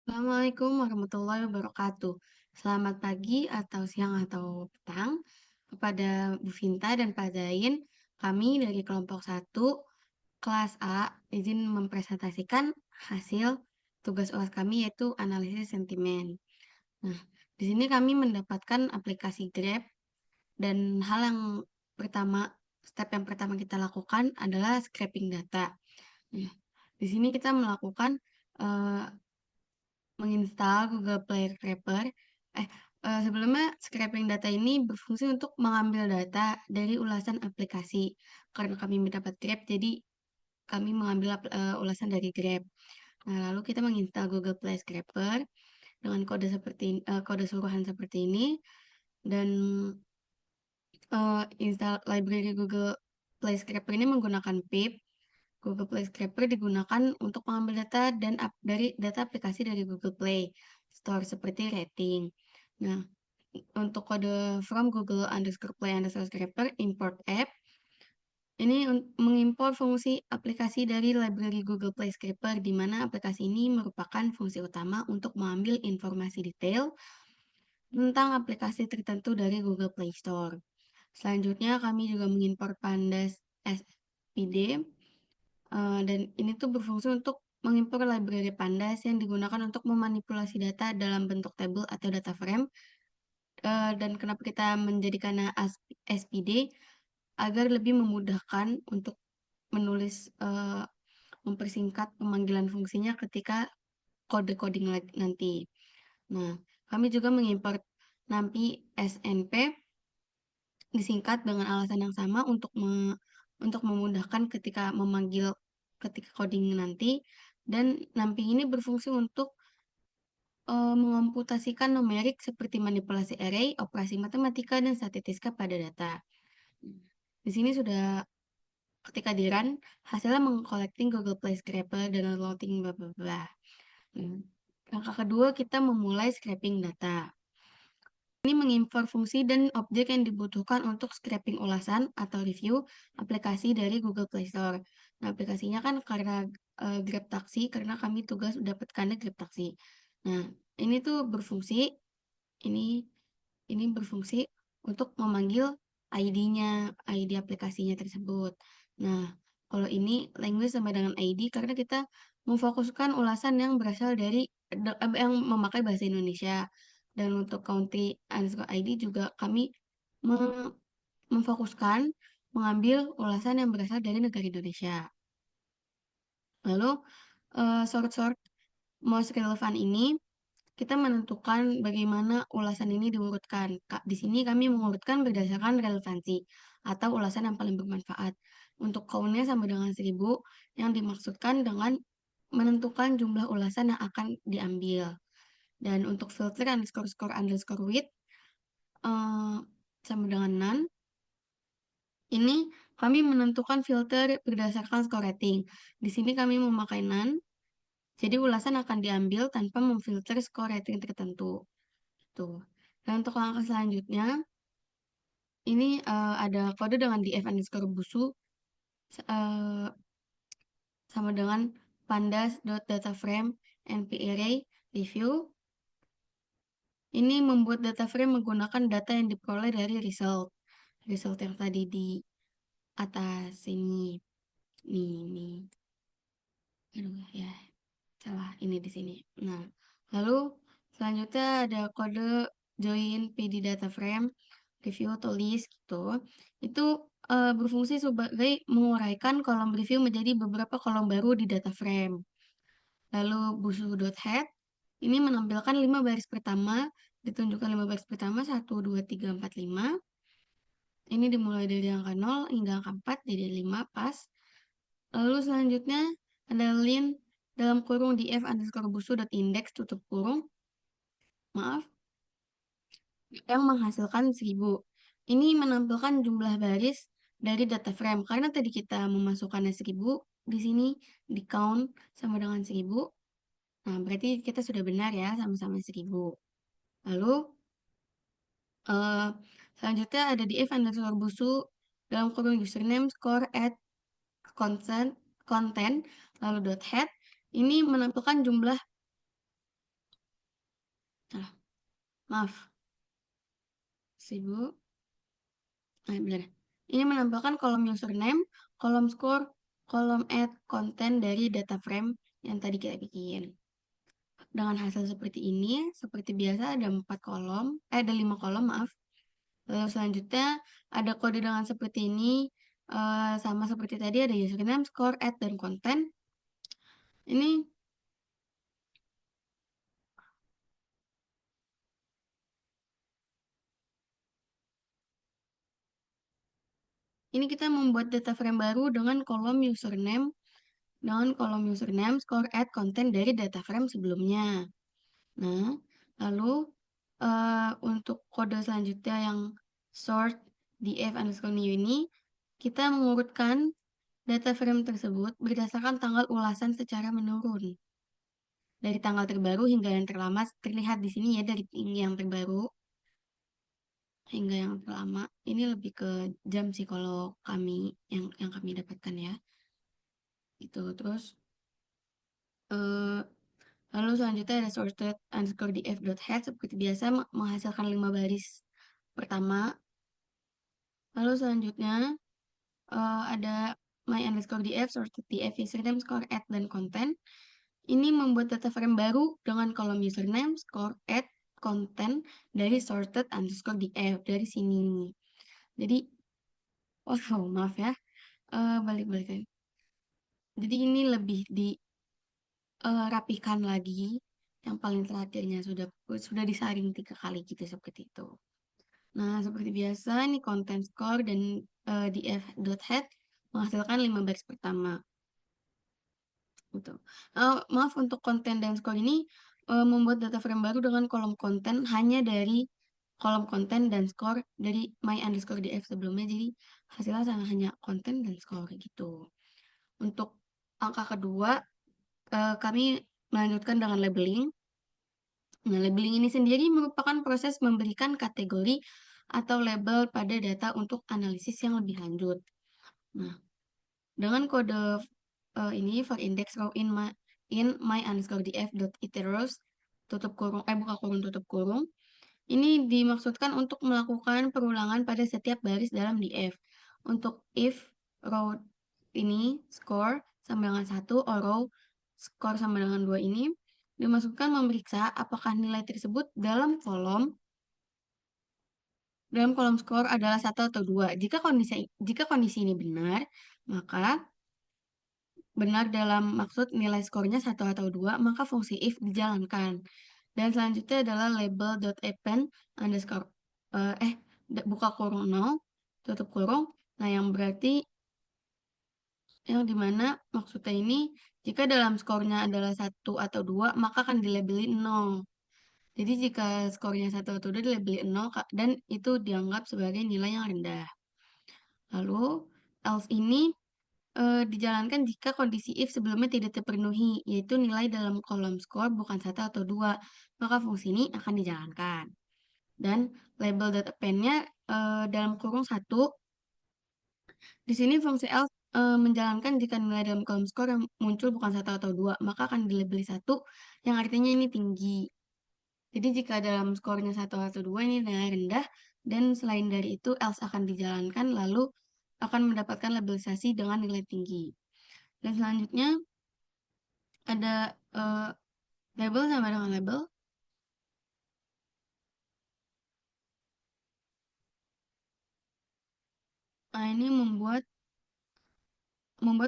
Assalamualaikum warahmatullahi wabarakatuh. Selamat pagi atau siang atau petang kepada Bu Vinta dan Pak Zain. Kami dari kelompok 1 kelas A izin mempresentasikan hasil tugas UAS kami yaitu analisis sentimen. Nah, di sini kami mendapatkan aplikasi Grab dan hal yang pertama, step yang pertama kita lakukan adalah scraping data. Nah, di sini kita melakukan eh, menginstal Google Play Scraper. Eh, Sebelumnya scraping data ini berfungsi untuk mengambil data dari ulasan aplikasi. Karena kami mendapat Grab, jadi kami mengambil ulasan dari Grab. Nah, lalu kita menginstal Google Play Scraper dengan kode suruhan seperti ini dan install library Google Play Scraper ini menggunakan pip. Google Play Scraper digunakan untuk mengambil data dari data aplikasi dari Google Play Store seperti rating. Nah, untuk kode from Google underscore Play underscore Scraper import app ini mengimpor fungsi aplikasi dari library Google Play Scraper di mana aplikasi ini merupakan fungsi utama untuk mengambil informasi detail tentang aplikasi tertentu dari Google Play Store. Selanjutnya kami juga mengimpor Pandas SPD dan ini tuh berfungsi untuk mengimpor library Pandas yang digunakan untuk memanipulasi data dalam bentuk tabel atau data frame. Dan kenapa kita menjadikannya SPD? Agar lebih memudahkan untuk menulis, mempersingkat pemanggilan fungsinya ketika kode coding nanti. Nah, kami juga mengimport NumPy SNP disingkat dengan alasan yang sama untuk memudahkan ketika coding nanti dan NumPy ini berfungsi untuk mengomputasikan numerik seperti manipulasi array, operasi matematika, dan statistika pada data. Di sini sudah ketika di-run, hasilnya meng-collecting Google Play Scraper dan loading bla bla bla. Langkah kedua, kita memulai scraping data. Ini mengimpor fungsi dan objek yang dibutuhkan untuk scraping ulasan atau review aplikasi dari Google Play Store. Nah, aplikasinya kan karena Grab Taxi, karena kami tugas dapatkannya Grab Taxi. Nah, ini tuh berfungsi, ini ini berfungsi untuk memanggil ID-nya, ID aplikasinya tersebut. Nah, kalau ini language sama dengan ID karena kita memfokuskan ulasan yang berasal dari yang memakai bahasa Indonesia. Dan untuk country underscore ID juga kami memfokuskan mengambil ulasan yang berasal dari negara Indonesia. Lalu sort most relevan ini kita menentukan bagaimana ulasan ini diurutkan. Di sini kami mengurutkan berdasarkan relevansi atau ulasan yang paling bermanfaat. Untuk count-nya sama dengan 1000 yang dimaksudkan dengan menentukan jumlah ulasan yang akan diambil. Dan untuk filter underscore score underscore width sama dengan none. Ini kami menentukan filter berdasarkan score rating. Di sini kami memakai none. Jadi ulasan akan diambil tanpa memfilter skor rating tertentu. Tuh. Dan untuk langkah selanjutnya, ini ada kode dengan df underscore busu sama dengan pandas.dataframe nparray review. Ini membuat data frame menggunakan data yang diperoleh dari result yang tadi di atas ini. Nih. Aduh ya, salah ini di sini. Nah, lalu selanjutnya ada kode join pd data frame review atau list gitu. Itu berfungsi sebagai menguraikan kolom review menjadi beberapa kolom baru di data frame. Lalu busu.head ini menampilkan 5 baris pertama, ditunjukkan 5 baris pertama 1 2 3 4 5. Ini dimulai dari angka 0 hingga angka 4 jadi 5 pas. Lalu selanjutnya ada line dalam kurung df underscore busu.index tutup kurung. Maaf, yang menghasilkan 1000. Ini menampilkan jumlah baris dari data frame. Karena tadi kita memasukkannya 1000, di sini di count sama dengan 1000. Nah, berarti kita sudah benar ya, sama-sama 1000. Lalu, selanjutnya ada di if underscore busu dalam kurung username score at content, lalu dot head. Ini menampilkan jumlah Salah. Maaf. 1000. Benar. Ini menampilkan kolom username, kolom score, kolom add konten dari data frame yang tadi kita bikin. Dengan hasil seperti ini, seperti biasa ada 5 kolom, maaf. Lalu selanjutnya ada kode dengan seperti ini, sama seperti tadi ada username, score, add, dan konten. Ini kita membuat data frame baru dengan kolom username, score, add, konten dari data frame sebelumnya. Nah, lalu untuk kode selanjutnya yang sort df underscore new ini, kita mengurutkan data frame tersebut berdasarkan tanggal ulasan secara menurun. Dari tanggal terbaru hingga yang terlama, terlihat di sini ya, dari yang terbaru hingga yang terlama. Ini lebih ke jam sih kalau kami, yang kami dapatkan ya. Itu terus eh, lalu selanjutnya ada sorted underscore df.head seperti biasa menghasilkan 5 baris pertama. Lalu selanjutnya ada my underscore df, sorted df, username, score, add, dan konten. Ini membuat data frame baru dengan kolom username, score, add, konten dari sorted underscore df dari sini. Jadi, wow, maaf ya, balik-balik lagi. Jadi ini lebih dirapikan lagi. Yang paling terakhirnya sudah disaring 3 kali gitu seperti itu. Nah, seperti biasa ini konten score dan df.head menghasilkan 5 baris pertama. Gitu. Maaf, untuk konten dan score ini membuat data frame baru dengan kolom konten hanya dari kolom konten dan score dari my underscore df sebelumnya. Jadi hasilnya hanya konten dan score gitu. Untuk angka kedua, kami melanjutkan dengan labeling. Nah, labeling ini sendiri merupakan proses memberikan kategori atau label pada data untuk analisis yang lebih lanjut. Nah, dengan kode ini for index row in my underscore df dot iteros tutup kurung buka kurung tutup kurung, ini dimaksudkan untuk melakukan perulangan pada setiap baris dalam df. Untuk if row ini score sama dengan 1 or row score sama dengan 2 ini dimaksudkan memeriksa apakah nilai tersebut dalam kolom skor adalah 1 atau 2. Jika kondisi ini benar, maka benar dalam maksud nilai skornya 1 atau 2, maka fungsi if dijalankan. Dan selanjutnya adalah label.append underscore buka kurung 0, tutup kurung. Nah, yang berarti yang dimana maksudnya ini jika dalam skornya adalah 1 atau 2, maka akan dilabeli 0. Jadi jika skornya 1 atau 2 dilabeli 0 dan itu dianggap sebagai nilai yang rendah. Lalu else ini dijalankan jika kondisi if sebelumnya tidak terpenuhi, yaitu nilai dalam kolom skor bukan 1 atau 2, maka fungsi ini akan dijalankan. Dan label.append-nya dalam kurung 1, di sini fungsi else menjalankan jika nilai dalam kolom skor yang muncul bukan 1 atau 2, maka akan dilabeli 1, yang artinya ini tinggi. Jadi jika dalam skornya 1 atau 2 ini nilai rendah, dan selain dari itu else akan dijalankan lalu akan mendapatkan labelisasi dengan nilai tinggi. Dan selanjutnya ada label sama dengan label. Nah, ini membuat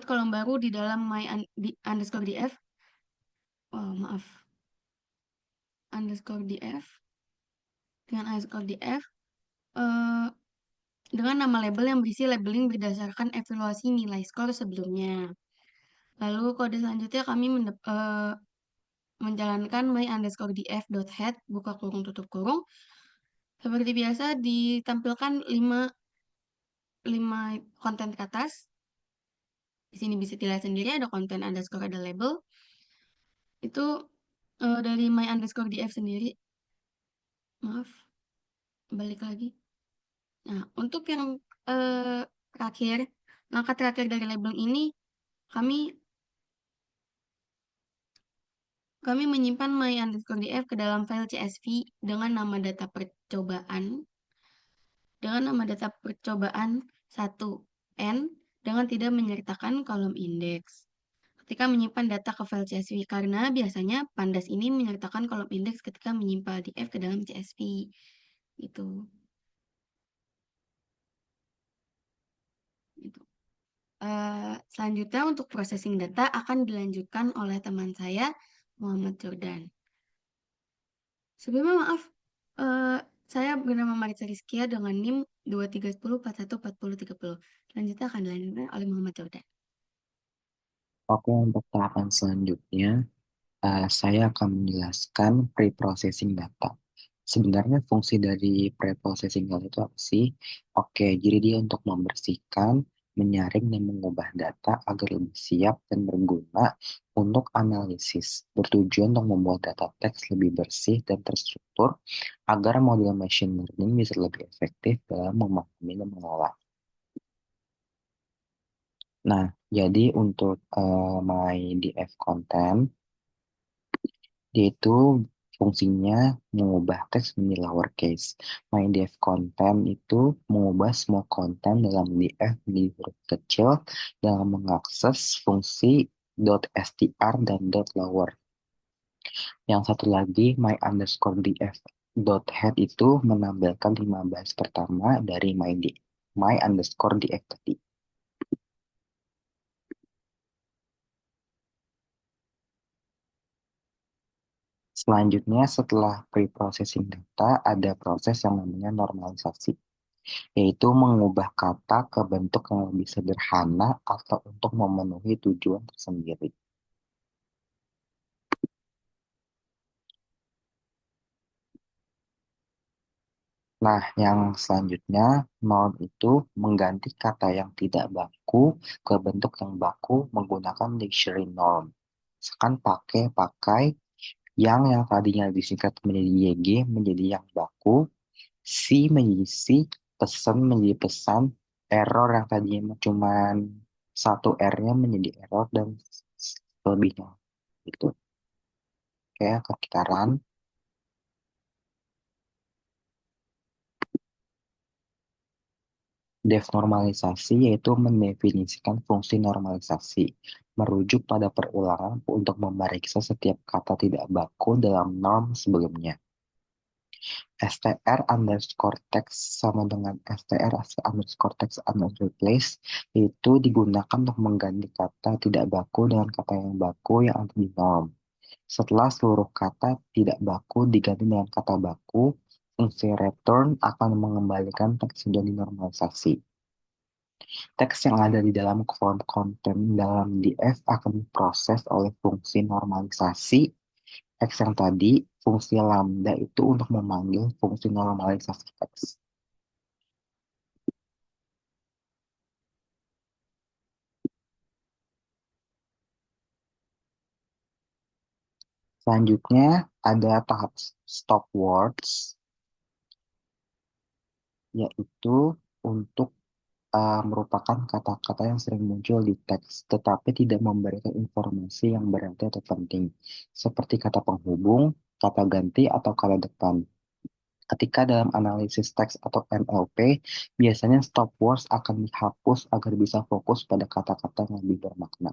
kolom baru di dalam underscore df. Oh, maaf. Underscore df dengan underscore df dengan nama label yang berisi labeling berdasarkan evaluasi nilai skor sebelumnya. Lalu kode selanjutnya kami menjalankan my underscore df dot head buka kurung tutup kurung. Seperti biasa ditampilkan 5 konten ke atas. Di sini bisa dilihat sendiri ada konten underscore, ada label. Itu dari my underscore df sendiri. Maaf, balik lagi. Nah, untuk yang terakhir, langkah terakhir dari label ini, kami kami menyimpan my underscore df ke dalam file CSV dengan nama data percobaan, satu n dengan tidak menyertakan kolom indeks. Ketika menyimpan data ke file CSV, karena biasanya Pandas ini menyertakan kolom indeks ketika menyimpan df ke dalam CSV. Itu. Gitu. Selanjutnya untuk processing data akan dilanjutkan oleh teman saya, Muhammad Jordan. Sebelumnya maaf, eh, saya bernama Maritza Rizkia dengan NIM 2310414030. Selanjutnya akan dilanjutkan oleh Muhammad Jordan. Oke, untuk tahapan selanjutnya, saya akan menjelaskan pre-processing data. Sebenarnya fungsi dari pre-processing data itu apa sih? Oke, jadi dia untuk membersihkan, menyaring, dan mengubah data agar lebih siap dan berguna untuk analisis. Bertujuan untuk membuat data teks lebih bersih dan terstruktur agar model machine learning bisa lebih efektif dalam memahami dan mengolah. Nah, jadi untuk my DF content, yaitu fungsinya mengubah teks menjadi lowercase. MyDef content itu mengubah semua konten dalam df menjadi huruf kecil dalam mengakses fungsi .str dan .lower. Yang satu lagi, my underscore df head itu menampilkan 15 pertama dari my underscore df tadi. Selanjutnya, setelah pre-processing data, ada proses yang namanya normalisasi, yaitu mengubah kata ke bentuk yang lebih sederhana atau untuk memenuhi tujuan tersendiri. Nah, yang selanjutnya, norm itu mengganti kata yang tidak baku ke bentuk yang baku menggunakan dictionary norm. Misalkan pakai, yang tadinya disingkat menjadi YG menjadi yang baku, si menjadi si, pesan menjadi pesan, error yang tadinya cuma satu R-nya menjadi error dan lebihnya. Itu. Oke, kita run. Deformalisasi yaitu mendefinisikan fungsi normalisasi, merujuk pada perulangan untuk memeriksa setiap kata tidak baku dalam norm sebelumnya. str underscore text sama dengan str underscore text underscore replace itu digunakan untuk mengganti kata tidak baku dengan kata yang baku yang ada di norm. Setelah seluruh kata tidak baku diganti dengan kata baku, fungsi return akan mengembalikan teks yang sudah dinormalisasi. Teks yang ada di dalam form konten dalam df akan diproses oleh fungsi normalisasi X yang tadi, fungsi lambda itu untuk memanggil fungsi normalisasi teks. Selanjutnya ada tahap stop words, yaitu untuk merupakan kata-kata yang sering muncul di teks, tetapi tidak memberikan informasi yang berarti atau penting, seperti kata penghubung, kata ganti, atau kata depan. Ketika dalam analisis teks atau NLP, biasanya stop words akan dihapus agar bisa fokus pada kata-kata yang lebih bermakna.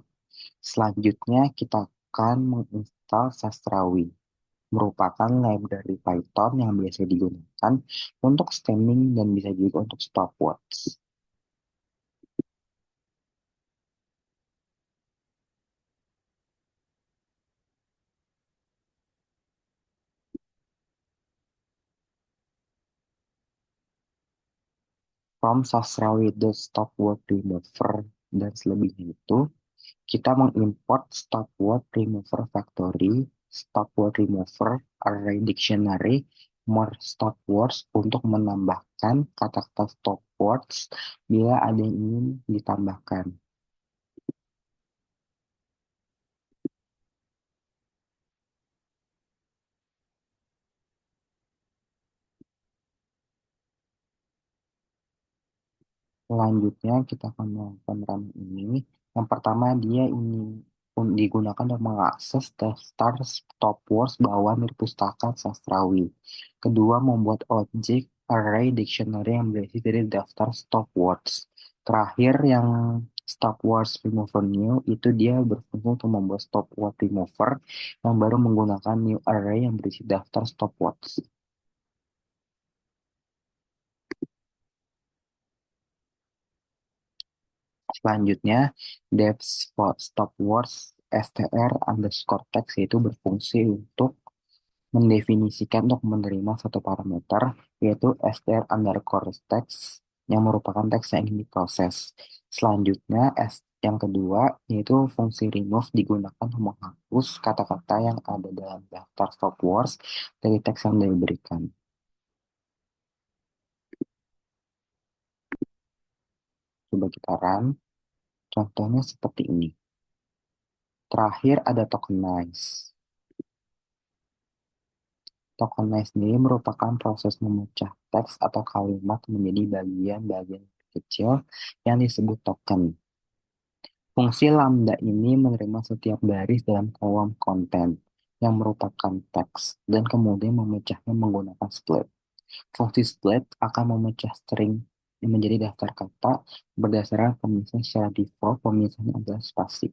Selanjutnya, kita akan menginstal Sastrawi, merupakan library Python yang biasa digunakan untuk stemming dan bisa juga untuk stop words. From sastrawi.stopword remover dan selebihnya itu, kita mengimport stopword remover factory, stopword remover, array dictionary, more stopwords untuk menambahkan kata-kata stopwords bila ada yang ingin ditambahkan. Selanjutnya kita akan melakukan run ini. Yang pertama dia ini digunakan untuk mengakses daftar stopwords bawaan dari pustaka sastrawi. Kedua, membuat objek array dictionary yang berisi dari daftar stopwords. Terakhir, yang stopwords remover new itu dia berfungsi untuk membuat stopword remover yang baru menggunakan new array yang berisi daftar stopwords. Selanjutnya, def stopwords str underscore text yaitu berfungsi untuk mendefinisikan untuk menerima satu parameter yaitu str underscore text yang merupakan teks yang ingin diproses. Selanjutnya, yang kedua yaitu fungsi remove digunakan untuk menghapus kata-kata yang ada dalam daftar stopwords dari teks yang diberikan. Coba kita run. Contohnya seperti ini. Terakhir ada tokenize. Tokenize sendiri merupakan proses memecah teks atau kalimat menjadi bagian-bagian kecil yang disebut token. Fungsi lambda ini menerima setiap baris dalam kolom konten yang merupakan teks dan kemudian memecahnya menggunakan split. Fungsi split akan memecah string menjadi daftar kata berdasarkan pemisahan secara default pemisahannya adalah spasi.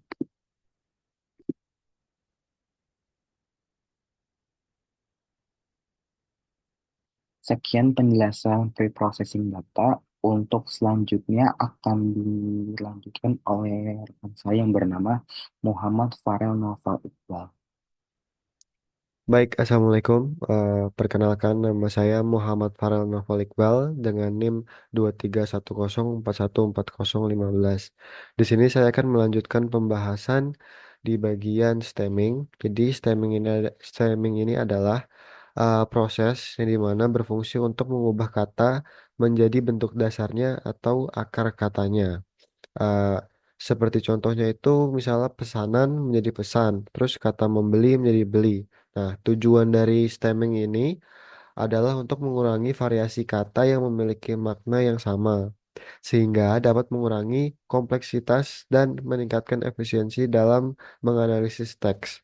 Sekian penjelasan pre-processing data. Untuk selanjutnya akan dilanjutkan oleh rekan saya yang bernama Muhammad Farel Noval Iqbal. Baik, Assalamualaikum. Perkenalkan nama saya Muhammad Farel Noval Iqbal dengan NIM 2310414015. Di sini saya akan melanjutkan pembahasan di bagian stemming. Jadi stemming ini adalah proses yang dimana berfungsi untuk mengubah kata menjadi bentuk dasarnya atau akar katanya. Eh, Seperti contohnya itu misalnya pesanan menjadi pesan, terus kata membeli menjadi beli. Nah, tujuan dari stemming ini adalah untuk mengurangi variasi kata yang memiliki makna yang sama, sehingga dapat mengurangi kompleksitas dan meningkatkan efisiensi dalam menganalisis teks.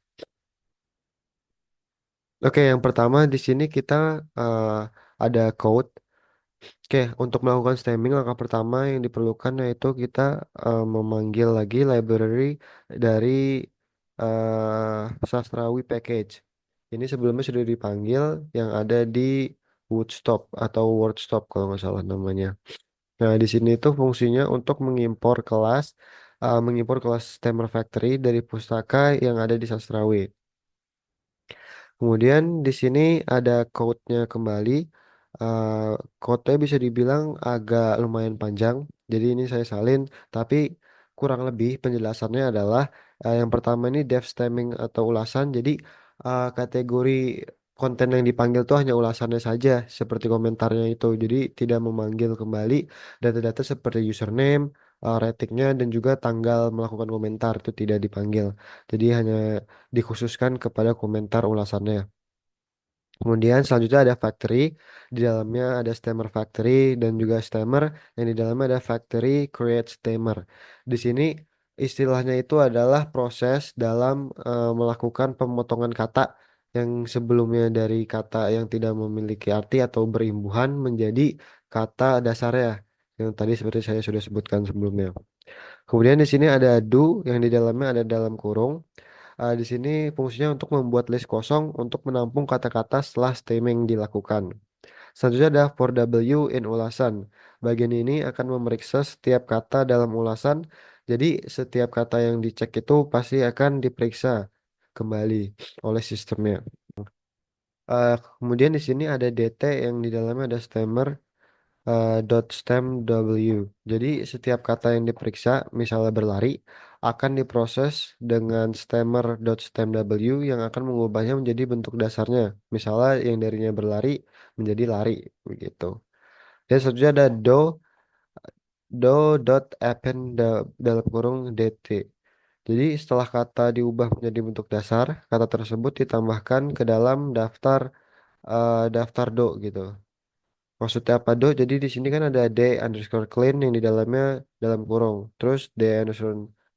Oke, yang pertama di sini kita eh, ada code. Oke, untuk melakukan stemming, langkah pertama yang diperlukan yaitu kita memanggil lagi library dari Sastrawi Package. Ini sebelumnya sudah dipanggil yang ada di Woodstop atau WordStop kalau nggak salah namanya. Nah, di sini itu fungsinya untuk mengimpor kelas Stemmer Factory dari pustaka yang ada di Sastrawi. Kemudian di sini ada code-nya kembali. Eh Code-nya bisa dibilang agak lumayan panjang. Jadi ini saya salin, tapi kurang lebih penjelasannya adalah yang pertama ini def stemming atau ulasan. Jadi kategori konten yang dipanggil tuh hanya ulasannya saja, seperti komentarnya itu. Jadi tidak memanggil kembali data-data seperti username, ratingnya, dan juga tanggal melakukan komentar itu tidak dipanggil. Jadi hanya dikhususkan kepada komentar ulasannya. Kemudian selanjutnya ada factory, di dalamnya ada stemmer factory dan juga stemmer yang di dalamnya ada factory create stemmer. Di sini istilahnya itu adalah proses dalam melakukan pemotongan kata yang sebelumnya dari kata yang tidak memiliki arti atau berimbuhan menjadi kata dasarnya yang tadi seperti saya sudah sebutkan sebelumnya. Kemudian di sini ada do yang di dalamnya ada dalam kurung. Di sini fungsinya untuk membuat list kosong untuk menampung kata-kata setelah stemming dilakukan. Selanjutnya ada for W in ulasan. Bagian ini akan memeriksa setiap kata dalam ulasan. Jadi setiap kata yang dicek itu pasti akan diperiksa kembali oleh sistemnya. Kemudian di sini ada DT yang di dalamnya ada stemmer dot stem W. Jadi setiap kata yang diperiksa, misalnya berlari, akan diproses dengan stemmer dot stem W yang akan mengubahnya menjadi bentuk dasarnya. Misalnya yang darinya berlari menjadi lari, begitu. Dan selanjutnya ada do dot append dalam kurung DT. Jadi setelah kata diubah menjadi bentuk dasar, kata tersebut ditambahkan ke dalam daftar do gitu. Maksudnya apa do? Jadi di sini kan ada d underscore clean yang di dalamnya dalam kurung. Terus d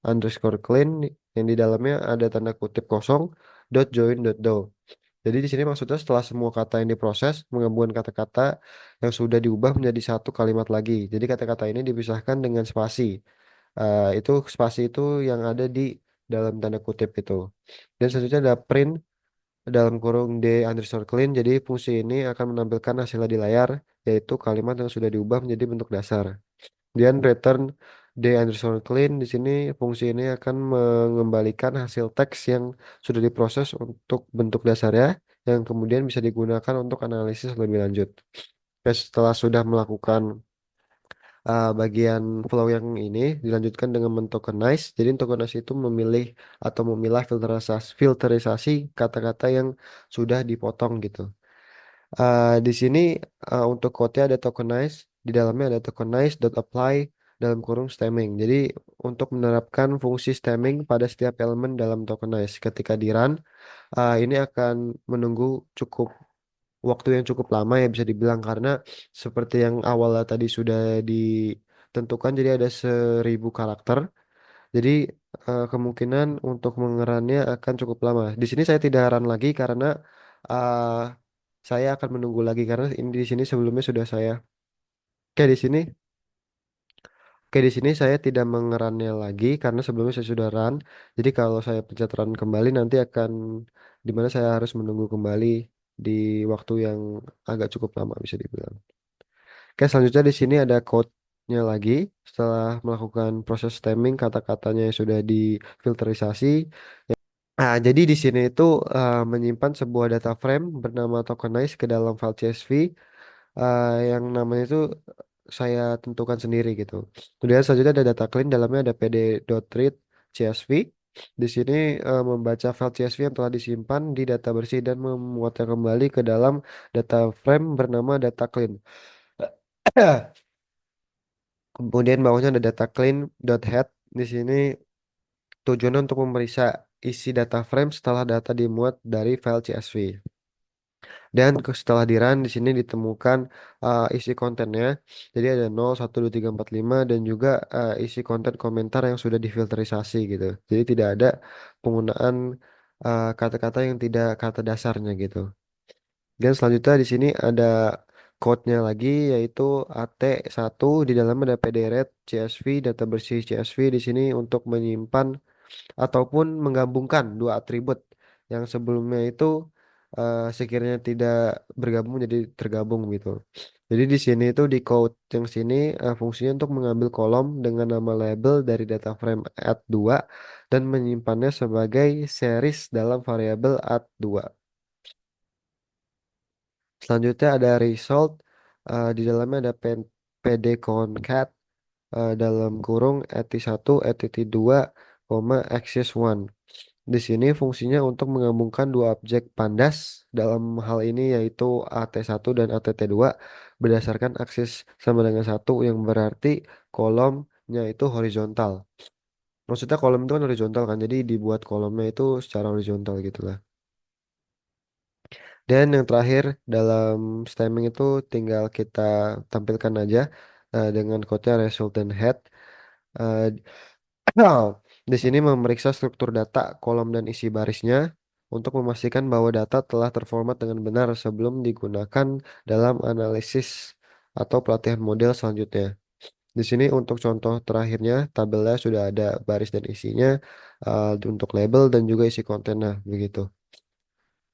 underscore clean yang di dalamnya ada tanda kutip kosong dot join dot do. Jadi di sini maksudnya setelah semua kata yang diproses menggabungkan kata-kata yang sudah diubah menjadi satu kalimat lagi. Jadi kata-kata ini dipisahkan dengan spasi. Itu spasi itu yang ada di dalam tanda kutip itu. Dan selanjutnya ada print dalam kurung d underscore clean. Jadi fungsi ini akan menampilkan hasilnya di layar, yaitu kalimat yang sudah diubah menjadi bentuk dasar. Kemudian return d underscore clean di sini fungsi ini akan mengembalikan hasil teks yang sudah diproses untuk bentuk dasarnya, yang kemudian bisa digunakan untuk analisis lebih lanjut. Oke, setelah sudah melakukan bagian flow yang ini dilanjutkan dengan mentokenize. Jadi tokenize itu memilih atau memilah filterisasi kata-kata yang sudah dipotong gitu. Di sini untuk code ada tokenize, di dalamnya ada tokenize.apply dalam kurung stemming. Jadi untuk menerapkan fungsi stemming pada setiap elemen dalam tokenize. Ketika di run, ini akan menunggu cukup waktu yang cukup lama ya bisa dibilang karena seperti yang awalnya tadi sudah ditentukan jadi ada 1.000 karakter. Jadi kemungkinan untuk mengerannya akan cukup lama. Di sini saya tidak run lagi karena uh, saya akan menunggu lagi karena ini di sini sebelumnya sudah saya. Oke di sini, oke di sini saya tidak mengerannya lagi karena sebelumnya saya sudah run. Jadi kalau saya pencet run kembali nanti akan dimana saya harus menunggu kembali di waktu yang agak cukup lama bisa dibilang. Oke, selanjutnya di sini ada code-nya lagi. Setelah melakukan proses stemming, kata-katanya yang sudah difilterisasi. Jadi di sini itu menyimpan sebuah data frame bernama tokenize ke dalam file CSV yang namanya itu saya tentukan sendiri gitu. Kemudian selanjutnya ada data clean, dalamnya ada pd.read CSV. Di sini membaca file CSV yang telah disimpan di data bersih dan memuatnya kembali ke dalam data frame bernama data clean. Kemudian bawahnya ada data clean.head. Di sini tujuannya untuk memeriksa isi data frame setelah data dimuat dari file CSV. Dan setelah di run di sini ditemukan isi kontennya. Jadi ada 0, 1, 2, 3, 4, 5 dan juga isi konten komentar yang sudah difilterisasi gitu. Jadi tidak ada penggunaan kata-kata yang tidak kata dasarnya gitu. Dan selanjutnya di sini ada code-nya lagi yaitu AT1 di dalamnya ada pdret CSV data bersih CSV di sini untuk menyimpan ataupun menggabungkan dua atribut yang sebelumnya itu sekiranya tidak bergabung jadi tergabung gitu. Jadi di sini itu di code yang sini fungsinya untuk mengambil kolom dengan nama label dari data frame add2 dan menyimpannya sebagai series dalam variabel add2. Selanjutnya ada result, di dalamnya ada pd concat dalam kurung eti1, eti2, axis1. Di sini fungsinya untuk menggabungkan dua objek pandas dalam hal ini yaitu AT1 dan ATT2 berdasarkan aksis sama dengan satu yang berarti kolomnya itu horizontal. Maksudnya kolom itu kan horizontal kan, jadi dibuat kolomnya itu secara horizontal gitu lah. Dan yang terakhir dalam stemming itu tinggal kita tampilkan aja dengan kode resultant head. Eh, di sini memeriksa struktur data, kolom dan isi barisnya untuk memastikan bahwa data telah terformat dengan benar sebelum digunakan dalam analisis atau pelatihan model selanjutnya. Di sini untuk contoh terakhirnya, tabelnya sudah ada baris dan isinya untuk label dan juga isi konten. Nah, begitu.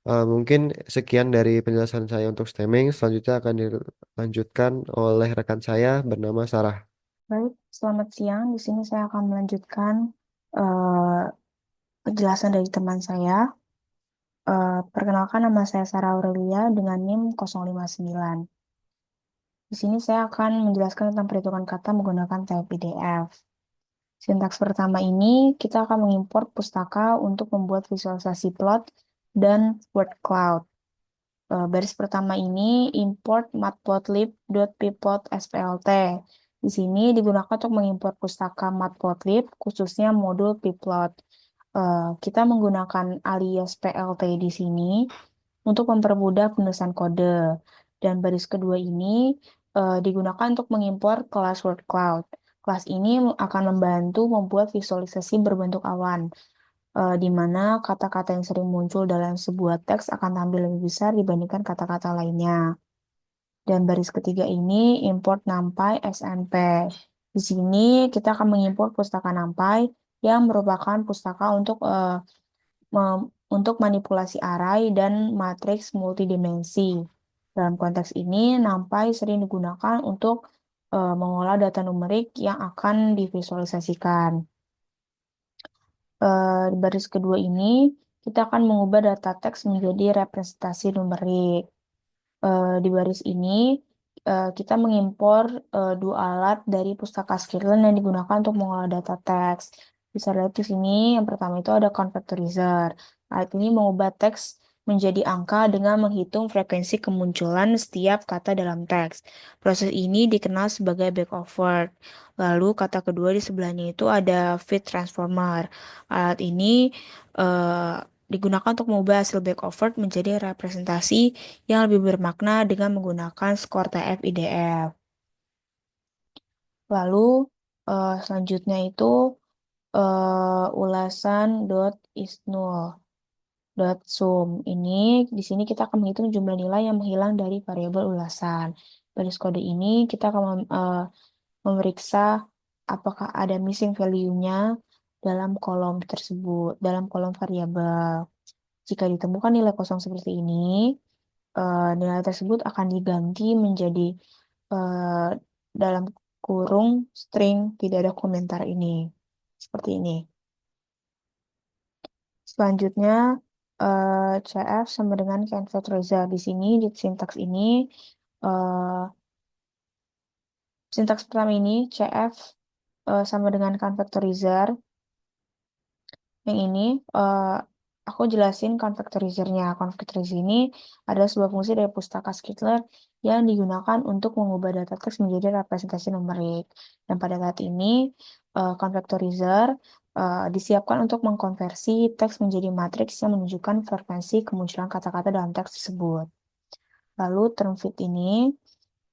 Mungkin sekian dari penjelasan saya untuk stemming. Selanjutnya akan dilanjutkan oleh rekan saya bernama Sarah. Baik, selamat siang. Di sini saya akan melanjutkan eh, penjelasan dari teman saya. Perkenalkan nama saya Sarah Aurelia dengan NIM 059. Di sini saya akan menjelaskan tentang perhitungan kata menggunakan type PDF. Sintaks pertama ini kita akan mengimport pustaka untuk membuat visualisasi plot dan word cloud. Baris pertama ini import matplotlib.pyplot.splt. Di sini digunakan untuk mengimport pustaka matplotlib khususnya modul pyplot. Kita menggunakan alias plt di sini untuk mempermudah penulisan kode. Dan baris kedua ini digunakan untuk mengimpor kelas word cloud. Kelas ini akan membantu membuat visualisasi berbentuk awan. di mana kata-kata yang sering muncul dalam sebuah teks akan tampil lebih besar dibandingkan kata-kata lainnya. Dan baris ketiga ini import NumPy SNP. Di sini kita akan mengimport pustaka NumPy yang merupakan pustaka untuk manipulasi array dan matriks multidimensi. Dalam konteks ini, NumPy sering digunakan untuk mengolah data numerik yang akan divisualisasikan. Di baris kedua ini, kita akan mengubah data teks menjadi representasi numerik. Di baris ini, kita mengimpor dua alat dari pustaka Sklearn yang digunakan untuk mengolah data teks. Bisa lihat di sini, yang pertama itu ada convectorizer. Alat ini mengubah teks menjadi angka dengan menghitung frekuensi kemunculan setiap kata dalam teks. Proses ini dikenal sebagai backover. Lalu kata kedua di sebelahnya itu ada fit transformer. Alat ini eh, digunakan untuk mengubah hasil backover menjadi representasi yang lebih bermakna dengan menggunakan skor TF IDF. Lalu selanjutnya itu ulasan dot is null dot sum. Ini di sini kita akan menghitung jumlah nilai yang menghilang dari variabel ulasan. Baris kode ini kita akan memeriksa apakah ada missing value-nya dalam kolom tersebut, dalam kolom variabel. Jika ditemukan nilai kosong seperti ini, nilai tersebut akan diganti menjadi eh, dalam kurung string tidak ada komentar ini. Seperti ini. Selanjutnya, CF sama dengan convectorizer. Di sini, di sintaks ini, eh, sintaks pertama ini, CF sama dengan convectorizer. Yang ini aku jelasin convectorizer-nya. Convectorizer ini adalah sebuah fungsi dari pustaka Sklearn yang digunakan untuk mengubah data teks menjadi representasi numerik. Dan pada saat ini convectorizer disiapkan untuk mengkonversi teks menjadi matriks yang menunjukkan frekuensi kemunculan kata-kata dalam teks tersebut. Lalu term fit ini,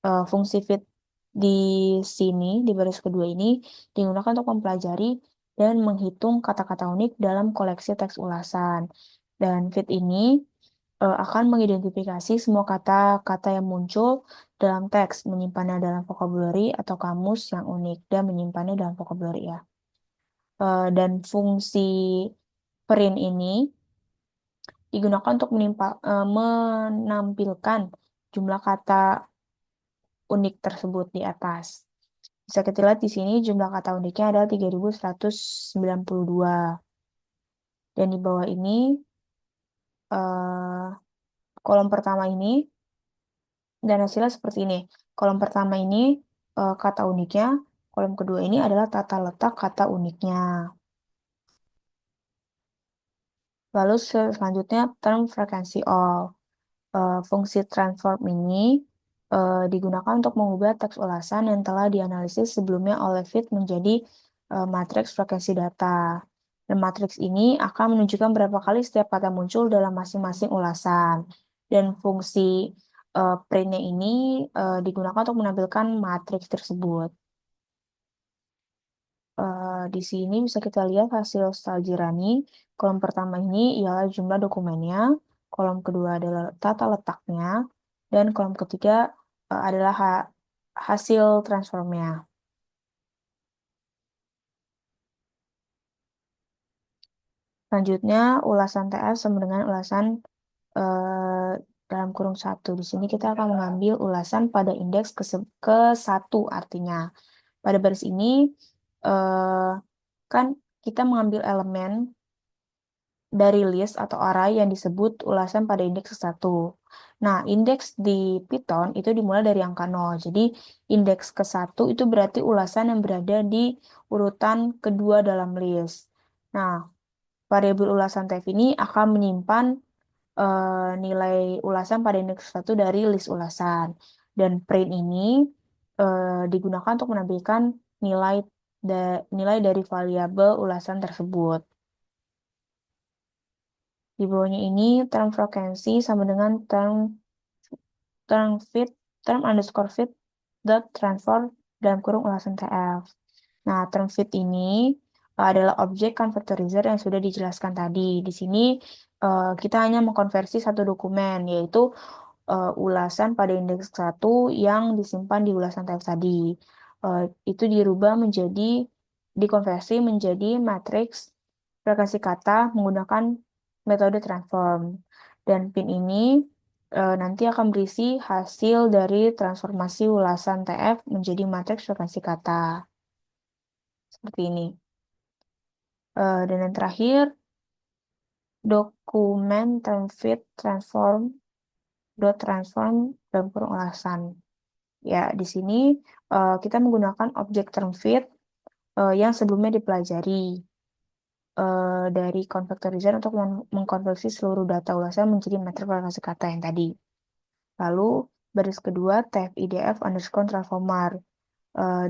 fungsi fit di sini, di baris kedua ini, digunakan untuk mempelajari dan menghitung kata-kata unik dalam koleksi teks ulasan. Dan fit ini akan mengidentifikasi semua kata-kata yang muncul dalam teks, menyimpannya dalam vocabulary atau kamus yang unik, dan menyimpannya dalam vocabulary ya. Dan fungsi print ini digunakan untuk menampilkan jumlah kata unik tersebut di atas. Bisa kita lihat di sini jumlah kata uniknya adalah 3192. Dan di bawah ini, kolom pertama ini, dan hasilnya seperti ini. Kolom pertama ini kata uniknya, kolom kedua ini adalah tata letak kata uniknya. Lalu selanjutnya term frekuensi all. Fungsi transform ini digunakan untuk mengubah teks ulasan yang telah dianalisis sebelumnya oleh fit menjadi matriks frekuensi data. Dan matriks ini akan menunjukkan berapa kali setiap kata muncul dalam masing-masing ulasan. Dan fungsi print-nya ini digunakan untuk menampilkan matriks tersebut. Di sini bisa kita lihat hasil Stalgirani. Kolom pertama ini ialah jumlah dokumennya, kolom kedua adalah tata letaknya, dan kolom ketiga adalah hasil transformnya. Selanjutnya, ulasan TF sama dengan ulasan dalam kurung 1. Di sini kita akan mengambil ulasan pada indeks ke 1 artinya. Pada baris ini, kan kita mengambil elemen dari list atau array yang disebut ulasan pada indeks ke-1. Nah, indeks di Python itu dimulai dari angka 0. Jadi, indeks ke-1 itu berarti ulasan yang berada di urutan kedua dalam list. Nah, variabel ulasan type ini akan menyimpan nilai ulasan pada indeks ke-1 dari list ulasan. Dan print ini digunakan untuk menampilkan nilai dari variabel ulasan tersebut. Di bawahnya ini term frekuensi sama dengan term fit, term underscore fit dot transform dalam kurung ulasan TF. Nah, term fit ini adalah objek convertorizer yang sudah dijelaskan tadi. Di sini kita hanya mengkonversi satu dokumen, yaitu ulasan pada indeks 1 yang disimpan di ulasan TF tadi. Itu dikonversi menjadi matriks frekuensi kata menggunakan metode transform. Dan pin ini nanti akan berisi hasil dari transformasi ulasan TF menjadi matriks frekuensi kata. Seperti ini. Dan yang terakhir, dokumen termfit transform dalam kurung ulasan. Ya, di sini kita menggunakan objek termfit yang sebelumnya dipelajari dari konvektorizer untuk mengkonversi seluruh data ulasan menjadi matriks frekuensi kata yang tadi. Lalu baris kedua TF-IDF underscore transformer.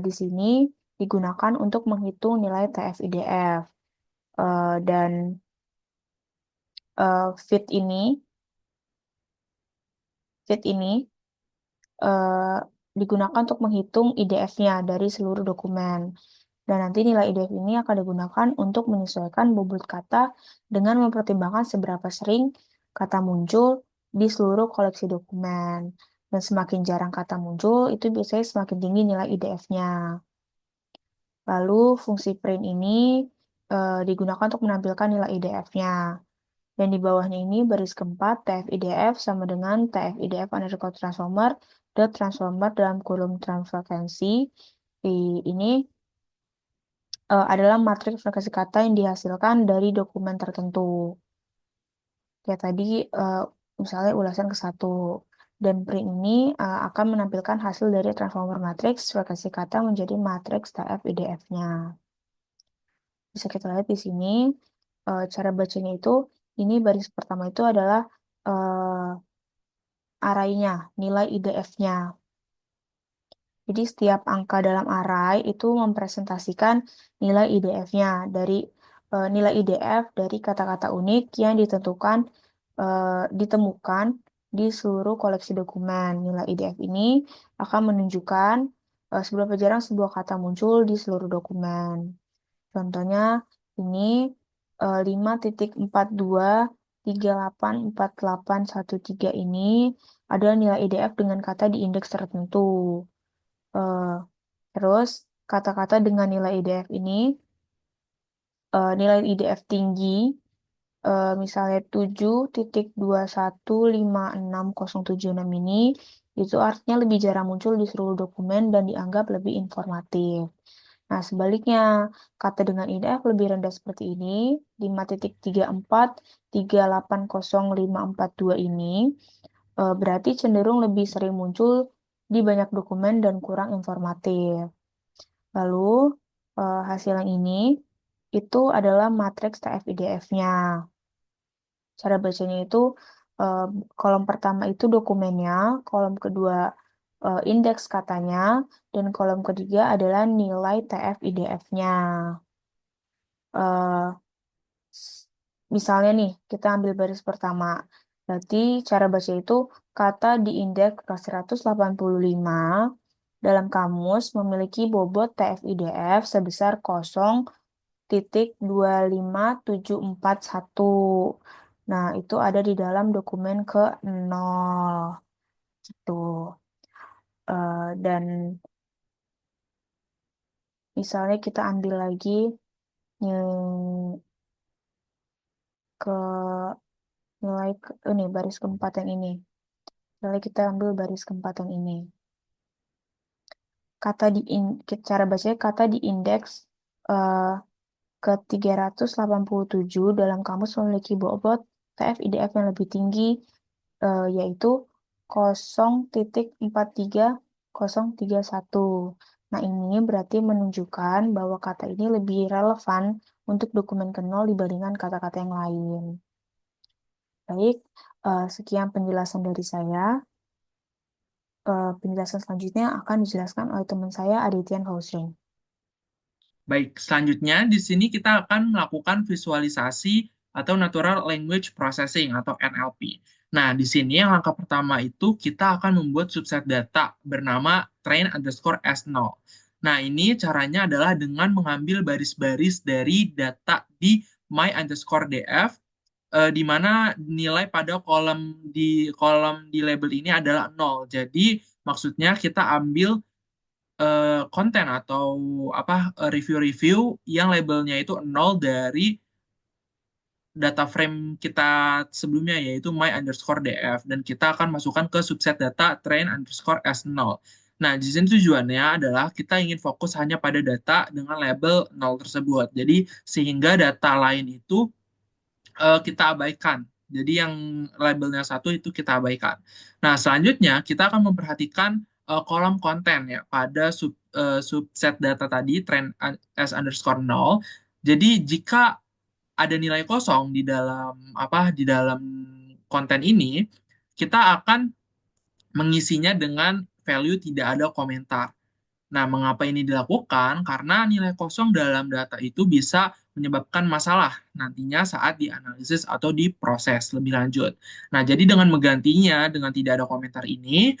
Di sini digunakan untuk menghitung nilai TF-IDF. Dan fit ini digunakan untuk menghitung IDF-nya dari seluruh dokumen. Dan nanti nilai IDF ini akan digunakan untuk menyesuaikan bobot kata dengan mempertimbangkan seberapa sering kata muncul di seluruh koleksi dokumen. Dan semakin jarang kata muncul, itu biasanya semakin tinggi nilai IDF-nya. Lalu fungsi print ini digunakan untuk menampilkan nilai IDF-nya. Dan di bawahnya ini baris keempat TF-IDF sama dengan TF-IDF underscore transformer dot transformer dalam kolom transfrekuensi. Ini adalah matriks frekuensi kata yang dihasilkan dari dokumen tertentu. Kayak tadi misalnya ulasan ke-1. Dan print ini akan menampilkan hasil dari transformer matriks frekuensi kata menjadi matriks TF-IDF-nya. Bisa kita lihat di sini cara bacanya itu, ini baris pertama itu adalah array-nya, nilai IDF-nya. Jadi setiap angka dalam array itu mempresentasikan nilai IDF-nya dari nilai IDF dari kata-kata unik yang ditemukan di seluruh koleksi dokumen. Nilai IDF ini akan menunjukkan seberapa jarang sebuah kata muncul di seluruh dokumen. Contohnya ini 5.42384813 ini adalah nilai IDF dengan kata di indeks tertentu. Terus kata-kata dengan nilai IDF ini, nilai IDF tinggi, misalnya 7.215607 ini, itu artinya lebih jarang muncul di seluruh dokumen dan dianggap lebih informatif. Nah, sebaliknya, kata dengan IDF lebih rendah seperti ini, 5.34380542 ini, berarti cenderung lebih sering muncul di banyak dokumen dan kurang informatif. Lalu, hasil yang ini, itu adalah matriks TF-IDF-nya. Cara bacanya itu, kolom pertama itu dokumennya, kolom kedua indeks katanya, dan kolom ketiga adalah nilai TF-IDF-nya. Misalnya nih, kita ambil baris pertama. Berarti cara baca itu kata di indeks ke-185 dalam kamus memiliki bobot TF-IDF sebesar 0.25741. Nah, itu ada di dalam dokumen ke-0. Gitu. Dan misalnya kita ambil lagi ke nilai ini baris keempat yang ini. Misalnya kita ambil baris keempat yang ini. Cara bacanya kata di indeks ke-387 dalam kamus memiliki bobot TF-IDF yang lebih tinggi, yaitu 0.43031. Nah, ini berarti menunjukkan bahwa kata ini lebih relevan untuk dokumen ke-0 dibandingkan kata-kata yang lain. Baik, sekian penjelasan dari saya. Penjelasan selanjutnya akan dijelaskan oleh teman saya, Adityan Fausrin. Baik, selanjutnya di sini kita akan melakukan visualisasi atau Natural Language Processing atau NLP. Nah, di sini yang langkah pertama itu kita akan membuat subset data bernama train_s0. Nah, ini caranya adalah dengan mengambil baris-baris dari data di my_df, di mana nilai pada kolom di label ini adalah 0. Jadi, maksudnya kita ambil konten atau review-review yang labelnya itu 0 dari data frame kita sebelumnya, yaitu my_df, dan kita akan masukkan ke subset data train_s0. Nah, di sini tujuannya adalah kita ingin fokus hanya pada data dengan label 0 tersebut. Jadi sehingga data lain itu kita abaikan. Jadi yang labelnya 1 itu kita abaikan. Nah, selanjutnya kita akan memperhatikan kolom konten ya pada subset data tadi train s_0. Jadi jika ada nilai kosong di dalam konten ini, kita akan mengisinya dengan value tidak ada komentar. Nah, mengapa ini dilakukan? Karena nilai kosong dalam data itu bisa menyebabkan masalah nantinya saat dianalisis atau diproses lebih lanjut. Nah, jadi dengan menggantinya dengan tidak ada komentar ini,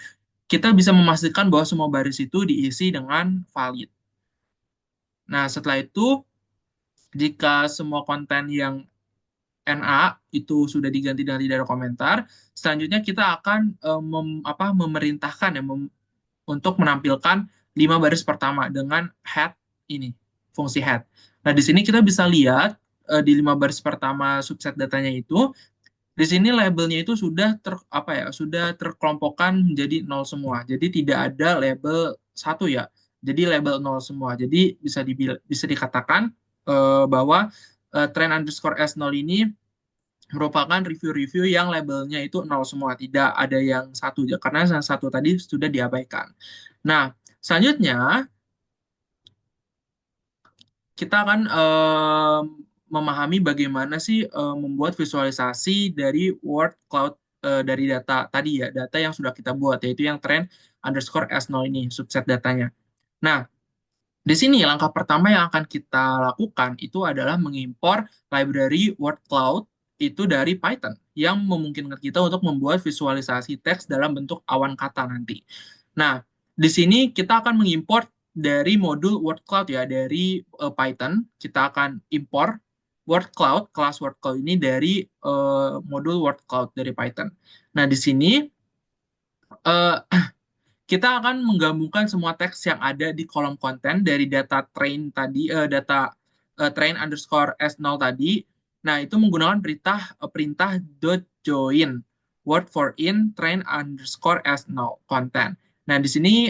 kita bisa memastikan bahwa semua baris itu diisi dengan valid. Nah, setelah itu, jika semua konten yang NA itu sudah diganti dengan tidak ada komentar, selanjutnya kita akan memerintahkan ya, untuk menampilkan 5 baris pertama dengan head ini, fungsi head. Nah, di sini kita bisa lihat di 5 baris pertama subset datanya itu, di sini labelnya itu sudah terkelompokkan menjadi 0 semua. Jadi tidak ada label 1 ya. Jadi label 0 semua. Jadi bisa dikatakan bahwa train_s0 ini merupakan review-review yang labelnya itu 0 semua, tidak ada yang 1 aja, karena yang 1 tadi sudah diabaikan. Nah, selanjutnya kita akan memahami bagaimana sih membuat visualisasi dari word cloud dari data tadi ya, data yang sudah kita buat, yaitu yang train_s0 ini, subset datanya. Nah, di sini langkah pertama yang akan kita lakukan itu adalah mengimpor library word cloud itu dari Python yang memungkinkan kita untuk membuat visualisasi teks dalam bentuk awan kata nanti. Nah, di sini kita akan mengimpor dari modul word cloud ya, dari Python. Kita akan impor word cloud, kelas word cloud ini dari modul word cloud dari Python. Nah, di sini kita akan menggabungkan semua teks yang ada di kolom konten dari data train tadi, train_s0 tadi. Nah, itu menggunakan perintah .join word for in train_s0 content. Nah, di sini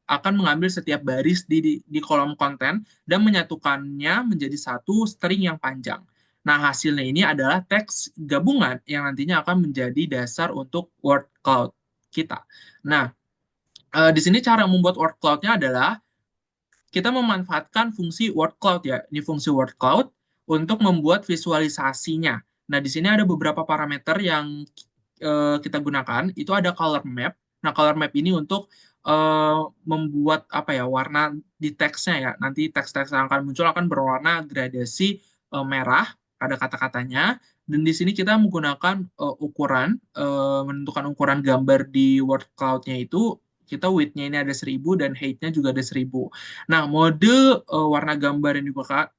akan mengambil setiap baris di kolom konten dan menyatukannya menjadi satu string yang panjang. Nah, hasilnya ini adalah teks gabungan yang nantinya akan menjadi dasar untuk word cloud kita. Nah, di sini cara membuat word cloud-nya adalah kita memanfaatkan fungsi word cloud ya. Ini fungsi word cloud untuk membuat visualisasinya. Nah, di sini ada beberapa parameter yang kita gunakan. Itu ada color map. Nah, color map ini untuk membuat warna di teksnya ya. Nanti teks-teks yang akan muncul akan berwarna gradasi merah pada kata-katanya. Dan di sini kita menggunakan menentukan ukuran gambar di word cloud-nya itu, kita width-nya ini ada 1000 dan height-nya juga ada 1000. Nah, mode warna gambar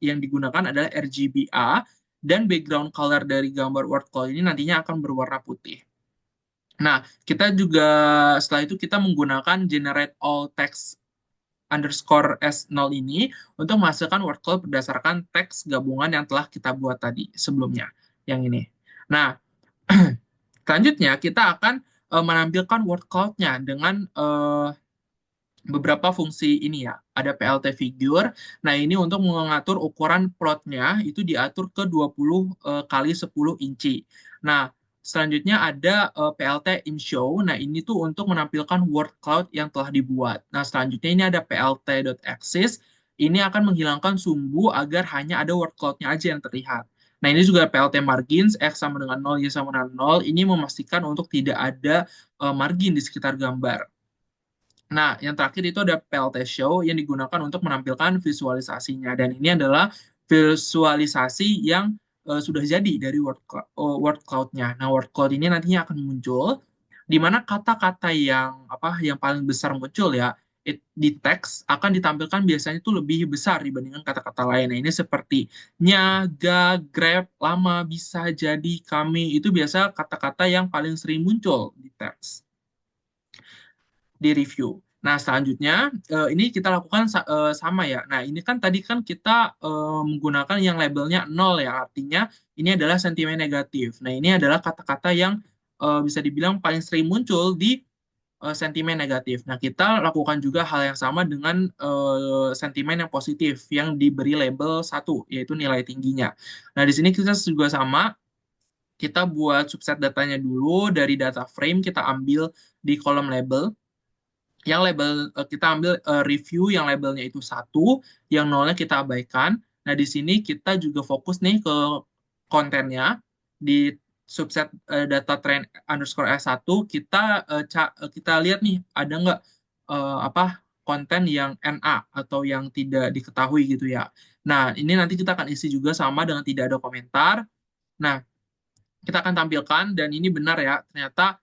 yang digunakan adalah RGBA, dan background color dari gambar word cloud ini nantinya akan berwarna putih. Nah, kita juga setelah itu kita menggunakan generate all text _s0 ini untuk menghasilkan word cloud berdasarkan teks gabungan yang telah kita buat tadi sebelumnya, yang ini. Nah, selanjutnya kita akan menampilkan word cloud-nya dengan beberapa fungsi ini ya. Ada PLT figure. Nah, ini untuk mengatur ukuran plotnya itu diatur ke 20 kali 10 inci. Nah, selanjutnya ada PLT in show. Nah, ini tuh untuk menampilkan word cloud yang telah dibuat. Nah, selanjutnya ini ada PLT.axis. Ini akan menghilangkan sumbu agar hanya ada word cloud-nya aja yang terlihat. Nah, ini juga PLT margins, X sama dengan 0, Y sama dengan 0. Ini memastikan untuk tidak ada margin di sekitar gambar. Nah, yang terakhir itu ada PLT Show yang digunakan untuk menampilkan visualisasinya. Dan ini adalah visualisasi yang sudah jadi dari word cloud-nya. Nah, word cloud ini nantinya akan muncul di mana kata-kata yang paling besar muncul ya, di teks akan ditampilkan biasanya itu lebih besar dibandingkan kata-kata lain. Nah, ini seperti nya, ga, grab, lama, bisa, jadi, kami. Itu biasa kata-kata yang paling sering muncul di teks, di review. Nah, selanjutnya ini kita lakukan sama ya. Nah, ini kan tadi kan kita menggunakan yang labelnya 0 ya, artinya ini adalah sentimen negatif. Nah, ini adalah kata-kata yang bisa dibilang paling sering muncul di sentimen negatif. Nah, kita lakukan juga hal yang sama dengan sentimen yang positif yang diberi label 1, yaitu nilai tingginya. Nah, di sini kita juga sama, kita buat subset datanya dulu dari data frame, kita ambil di kolom label. Yang label kita ambil review yang labelnya itu 1, yang 0-nya kita abaikan. Nah, di sini kita juga fokus nih ke kontennya. Di subset data trend underscore S1, kita lihat nih ada nggak apa konten yang NA atau yang tidak diketahui gitu ya. Nah, ini nanti kita akan isi juga sama dengan tidak ada komentar. Nah, kita akan tampilkan, dan ini benar ya, ternyata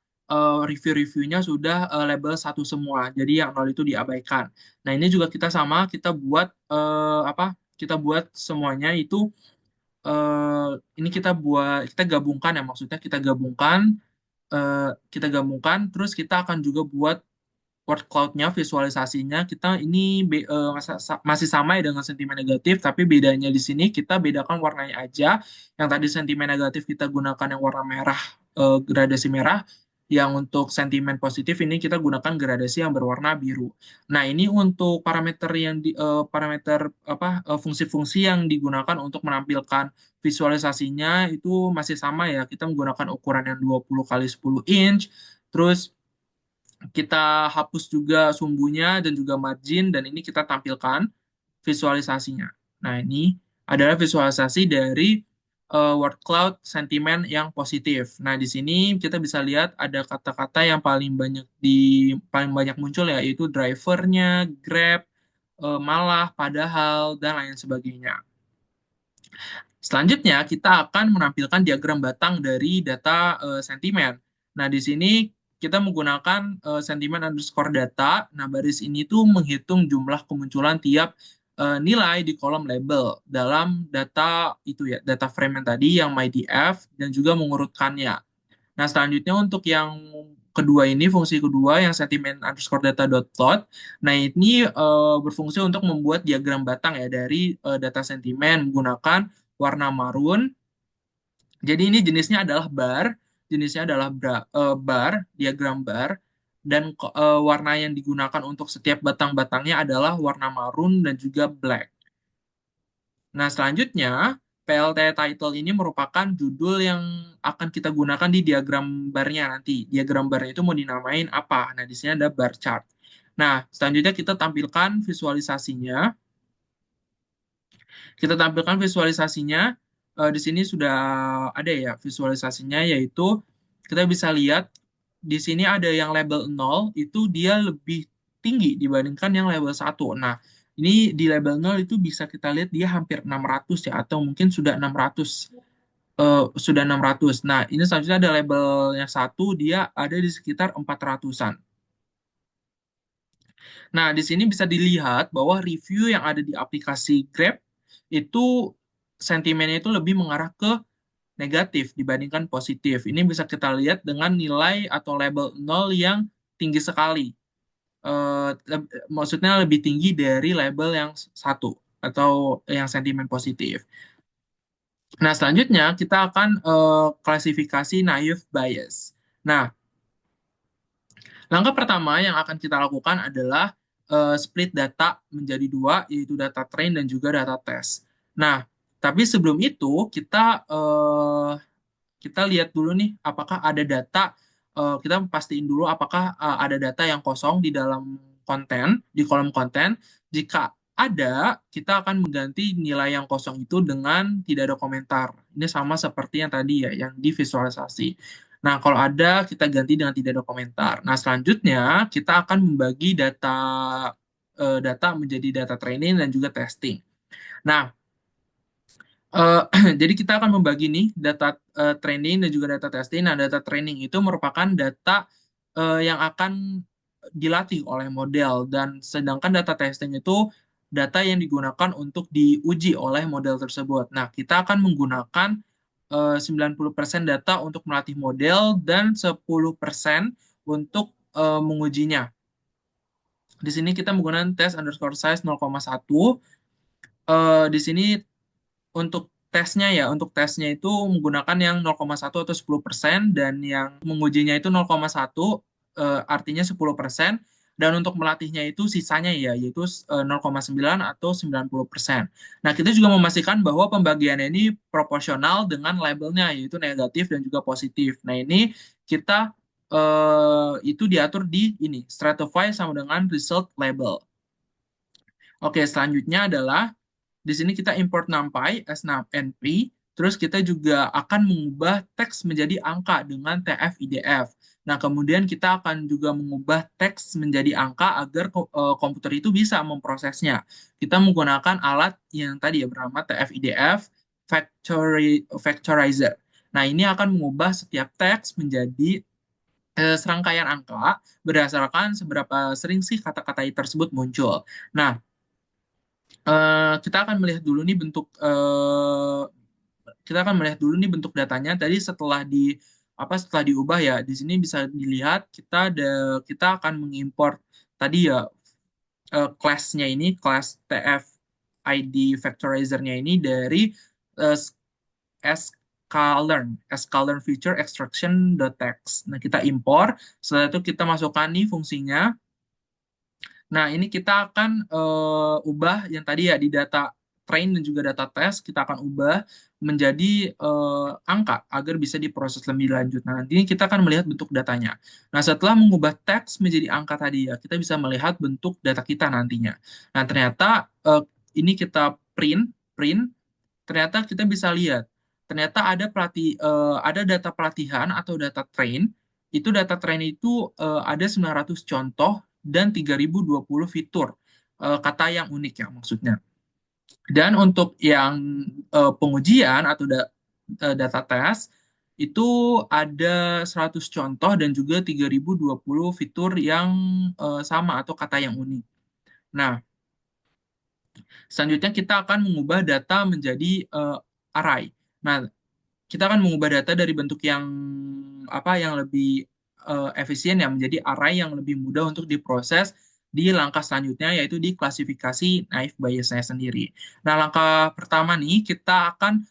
review-reviewnya sudah label 1 semua, jadi yang 0 itu diabaikan. Nah, ini juga kita sama, kita buat kita buat semuanya itu ini kita gabungkan ya, maksudnya kita gabungkan, terus kita akan juga buat word cloud-nya, visualisasinya. Kita ini masih sama ya dengan sentimen negatif, tapi bedanya di sini kita bedakan warnanya aja. Yang tadi sentimen negatif kita gunakan yang warna merah, gradasi merah. Yang untuk sentimen positif ini kita gunakan gradasi yang berwarna biru. Nah, ini untuk parameter fungsi-fungsi yang digunakan untuk menampilkan visualisasinya itu masih sama ya. Kita menggunakan ukuran yang 20 kali 10 inch. Terus kita hapus juga sumbunya dan juga margin, dan ini kita tampilkan visualisasinya. Nah, ini adalah visualisasi dari word cloud sentimen yang positif. Nah, di sini kita bisa lihat ada kata-kata yang paling banyak muncul ya, yaitu drivernya, grab, malah, padahal, dan lain sebagainya. Selanjutnya, kita akan menampilkan diagram batang dari data sentimen. Nah, di sini kita menggunakan sentimen underscore data. Nah, baris ini tuh menghitung jumlah kemunculan tiap nilai di kolom label dalam data itu ya, data frame yang tadi, yang MyDF, dan juga mengurutkannya. Nah, selanjutnya untuk yang kedua ini, fungsi kedua yang sentimen underscore data dot plot. Nah, ini berfungsi untuk membuat diagram batang ya dari data sentimen menggunakan warna marun. Jadi ini jenisnya adalah bar, diagram bar, dan warna yang digunakan untuk setiap batang-batangnya adalah warna marun dan juga black. Nah, selanjutnya PLT title ini merupakan judul yang akan kita gunakan di diagram barnya nanti. Diagram barnya itu mau dinamain apa? Nah, di sini ada bar chart. Nah, selanjutnya kita tampilkan visualisasinya. Di sini sudah ada ya visualisasinya, yaitu kita bisa lihat di sini ada yang label 0, itu dia lebih tinggi dibandingkan yang label 1. Nah, ini di label 0 itu bisa kita lihat dia hampir 600 ya, atau mungkin sudah 600. Nah, ini selanjutnya ada label yang 1, dia ada di sekitar 400-an. Nah, di sini bisa dilihat bahwa review yang ada di aplikasi Grab itu sentimennya itu lebih mengarah ke negatif dibandingkan positif. Ini bisa kita lihat dengan nilai atau label 0 yang tinggi sekali. Maksudnya lebih tinggi dari label yang 1 atau yang sentimen positif. Nah, selanjutnya kita akan klasifikasi naive bias. Nah, langkah pertama yang akan kita lakukan adalah split data menjadi 2, yaitu data train dan juga data test. Nah, tapi sebelum itu kita lihat dulu nih apakah ada data, kita pastiin dulu apakah ada data yang kosong di dalam konten, di kolom konten. Jika ada, kita akan mengganti nilai yang kosong itu dengan tidak ada komentar. Ini sama seperti yang tadi ya, yang di visualisasi. Nah, kalau ada, kita ganti dengan tidak ada komentar. Nah, selanjutnya kita akan membagi data menjadi data training dan juga testing. Nah, jadi kita akan membagi nih data training dan juga data testing. Nah, data training itu merupakan data yang akan dilatih oleh model, dan sedangkan data testing itu data yang digunakan untuk diuji oleh model tersebut. Nah, kita akan menggunakan 90% data untuk melatih model dan 10% untuk mengujinya. Di sini kita menggunakan test underscore size 0,1. Di sini untuk untuk tesnya itu menggunakan yang 0,1 atau 10%, dan yang mengujinya itu 0,1, artinya 10%, dan untuk melatihnya itu sisanya ya, yaitu 0,9 atau 90%. Nah, kita juga memastikan bahwa pembagiannya ini proporsional dengan labelnya, yaitu negatif dan juga positif. Nah, ini kita itu diatur di ini, stratify sama dengan result label. Oke, selanjutnya adalah di sini kita import NumPy as NP, terus kita juga akan mengubah teks menjadi angka dengan TF-IDF. Nah, kemudian kita akan juga mengubah teks menjadi angka agar komputer itu bisa memprosesnya. Kita menggunakan alat yang tadi ya bernama TF-IDF Factorizer. Nah, ini akan mengubah setiap teks menjadi serangkaian angka berdasarkan seberapa sering sih kata-kata tersebut muncul. Nah, kita akan melihat dulu nih bentuk datanya. Tadi setelah diubah ya, di sini bisa dilihat kita akan mengimport tadi ya kelasnya ini, kelas TF ID factorizer-nya ini dari sklearn feature extraction.txt. Nah, kita import, setelah itu kita masukkan nih fungsinya. Nah, ini kita akan ubah yang tadi ya di data train dan juga data test, kita akan ubah menjadi angka agar bisa diproses lebih lanjut. Nah, nanti kita akan melihat bentuk datanya. Nah, setelah mengubah teks menjadi angka tadi ya, kita bisa melihat bentuk data kita nantinya. Nah, ternyata ini kita print, ternyata kita bisa lihat, ternyata ada data pelatihan atau data train. Itu data train itu ada 900 contoh dan 3020 fitur kata yang unik ya maksudnya. Dan untuk yang pengujian atau data test itu ada 100 contoh dan juga 3020 fitur yang sama atau kata yang unik. Nah, selanjutnya kita akan mengubah data menjadi array. Nah, kita akan mengubah data dari bentuk yang lebih efisien ya menjadi array yang lebih mudah untuk diproses di langkah selanjutnya, yaitu di klasifikasi naive Bayes-nya sendiri. Nah, langkah pertama nih kita kan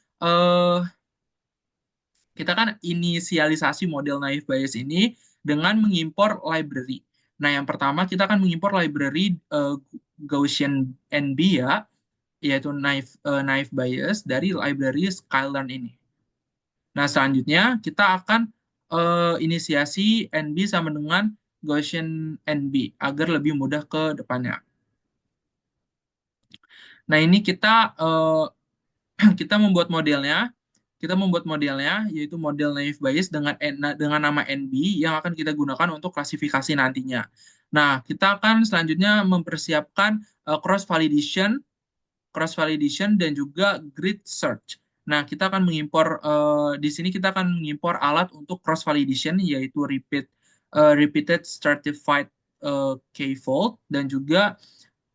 inisialisasi model naive Bayes ini dengan mengimpor library. Nah, yang pertama kita akan mengimpor library Gaussian NB ya, yaitu naive Bayes dari library Sklearn ini. Nah, selanjutnya kita akan inisiasi NB sama dengan Gaussian NB agar lebih mudah ke depannya. Nah, ini kita membuat modelnya. Kita membuat modelnya, yaitu model naive Bayes dengan nama NB yang akan kita gunakan untuk klasifikasi nantinya. Nah, kita akan selanjutnya mempersiapkan cross-validation dan juga grid search. Nah, kita akan mengimpor di sini kita akan mengimpor alat untuk cross validation, yaitu repeated stratified k-fold, dan juga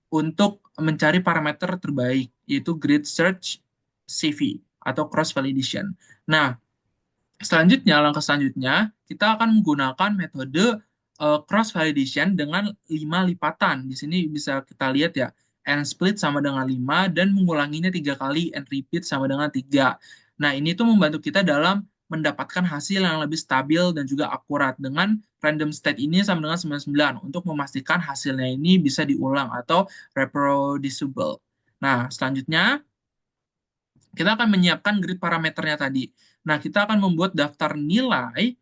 untuk mencari parameter terbaik, yaitu grid search CV atau cross validation. Nah, langkah selanjutnya kita akan menggunakan metode cross validation dengan 5 lipatan. Di sini bisa kita lihat ya, n split sama dengan 5 dan mengulanginya 3 kali, n repeat sama dengan 3. Nah, ini tuh membantu kita dalam mendapatkan hasil yang lebih stabil dan juga akurat. Dengan random state ini sama dengan 99 untuk memastikan hasilnya ini bisa diulang atau reproducible. Nah, selanjutnya kita akan menyiapkan grid parameternya tadi. Nah, kita akan membuat daftar nilai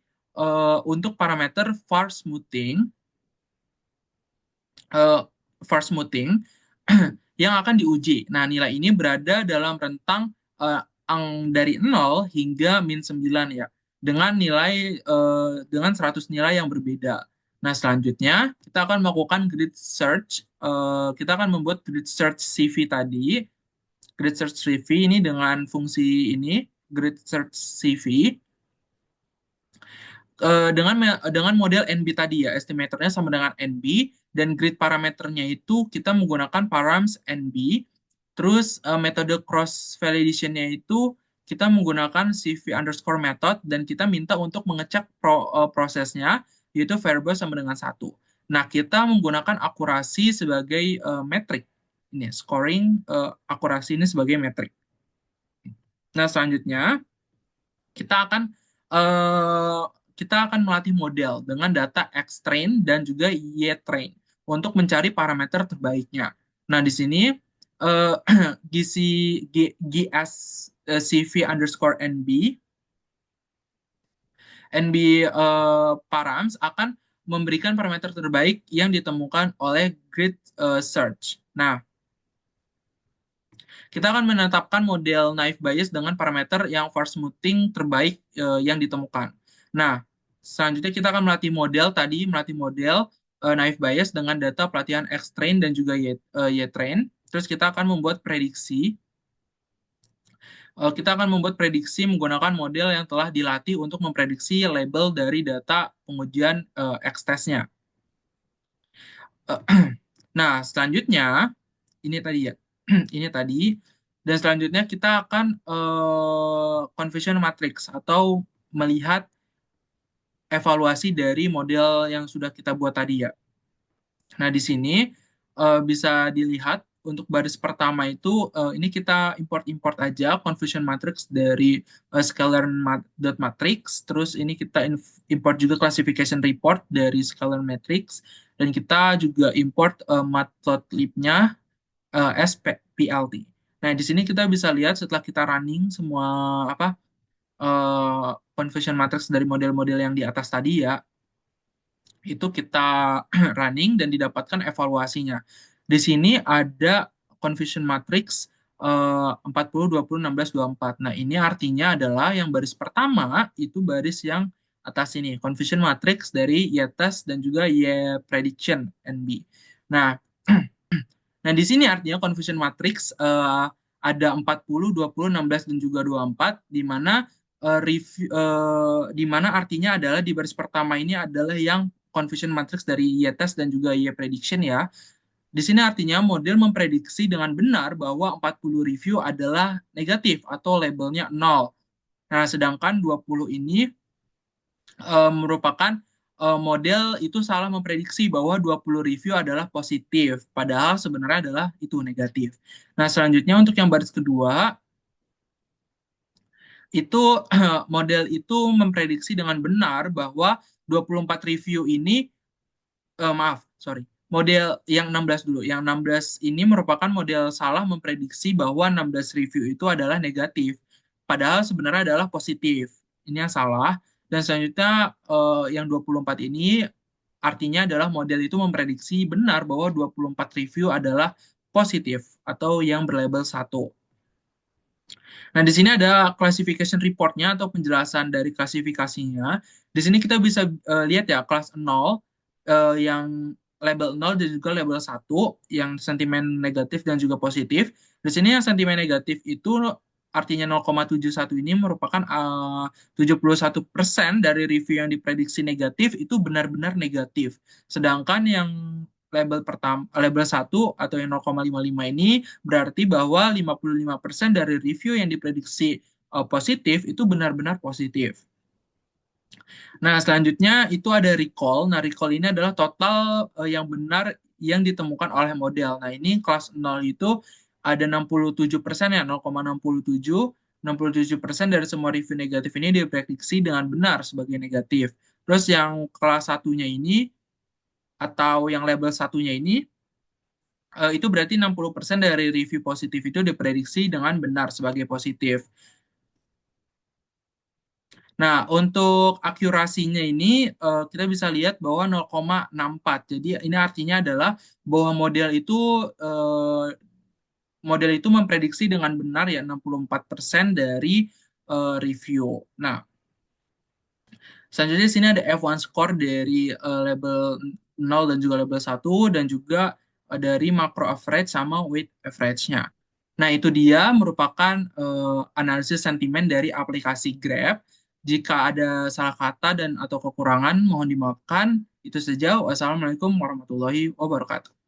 untuk parameter var smoothing yang akan diuji. Nah, nilai ini berada dalam rentang dari 0 hingga min 9 ya, dengan 100 nilai yang berbeda. Nah, selanjutnya kita akan melakukan grid search. Kita akan membuat grid search CV tadi. Grid search CV ini dengan fungsi ini, grid search CV. dengan model NB tadi ya, estimatornya sama dengan NB, dan grid parameternya itu kita menggunakan params NB. Terus metode cross validation-nya itu kita menggunakan CV underscore method, dan kita minta untuk mengecek prosesnya, yaitu variable sama dengan 1. Nah, kita menggunakan akurasi sebagai metrik. Ini scoring akurasi ini sebagai metrik. Nah, selanjutnya kita akan eh, melatih model dengan data X-train dan juga Y-train untuk mencari parameter terbaiknya. Nah, di sini GSCV underscore NB params akan memberikan parameter terbaik yang ditemukan oleh grid search. Nah, kita akan menetapkan model naive Bayes dengan parameter yang for smoothing terbaik yang ditemukan. Nah, selanjutnya kita akan melatih model naive Bayes dengan data pelatihan X-train dan juga Y-train. Terus kita akan membuat prediksi. Kita akan membuat prediksi menggunakan model yang telah dilatih untuk memprediksi label dari data pengujian X-test-nya. Nah, selanjutnya ini tadi ya. Ini tadi. Dan selanjutnya kita akan confusion matrix atau melihat evaluasi dari model yang sudah kita buat tadi ya. Nah, di sini bisa dilihat untuk baris pertama itu ini kita import aja confusion matrix dari scalar.matrix. Terus ini kita import juga classification report dari scalar matrix, dan kita juga import matplotlib-nya as PLT. Nah, di sini kita bisa lihat setelah kita running semua confusion matrix dari model-model yang di atas tadi ya, itu kita running dan didapatkan evaluasinya. Di sini ada confusion matrix 40, 20, 16, 24. Nah, ini artinya adalah yang baris pertama itu baris yang atas ini, confusion matrix dari Y-test dan juga Y-prediction NB. Nah, nah, di sini artinya confusion matrix ada 40, 20, 16, dan juga 24, di mana di mana artinya adalah di baris pertama ini adalah yang confusion matrix dari Y-test dan juga Y-prediction ya. Di sini artinya model memprediksi dengan benar bahwa 40 review adalah negatif atau labelnya 0. Nah, sedangkan 20 ini merupakan model itu salah memprediksi bahwa 20 review adalah positif, padahal sebenarnya adalah itu negatif. Nah, selanjutnya untuk yang baris kedua, itu model itu memprediksi dengan benar bahwa 24 review ini, model yang 16 dulu. Yang 16 ini merupakan model salah memprediksi bahwa 16 review itu adalah negatif, padahal sebenarnya adalah positif. Ini yang salah. Dan selanjutnya yang 24 ini artinya adalah model itu memprediksi benar bahwa 24 review adalah positif atau yang berlabel 1. Nah, di sini ada classification report-nya atau penjelasan dari klasifikasinya. Di sini kita bisa lihat ya, kelas 0 yang label 0 dan juga label 1 yang sentimen negatif dan juga positif. Di sini yang sentimen negatif itu artinya 0,71 ini merupakan 71% dari review yang diprediksi negatif itu benar-benar negatif. Sedangkan yang label 1 atau yang 0,55 ini berarti bahwa 55% dari review yang diprediksi positif itu benar-benar positif. Nah, selanjutnya itu ada recall. Nah, recall ini adalah total yang benar yang ditemukan oleh model. Nah, ini kelas 0 itu ada 67% ya, 0,67. 67% dari semua review negatif ini diprediksi dengan benar sebagai negatif. Terus yang kelas satunya ini, atau yang label satunya ini, itu berarti 60% dari review positif itu diprediksi dengan benar sebagai positif. Nah, untuk akurasinya ini kita bisa lihat bahwa 0,64. Jadi ini artinya adalah bahwa model itu memprediksi dengan benar ya 64% dari review. Nah, selanjutnya di sini ada F1 score dari label 0 dan juga label 1, dan juga dari macro average sama weight average-nya. Nah, itu dia merupakan analisis sentimen dari aplikasi Grab. Jika ada salah kata dan atau kekurangan, mohon dimaafkan. Itu saja. Wassalamualaikum warahmatullahi wabarakatuh.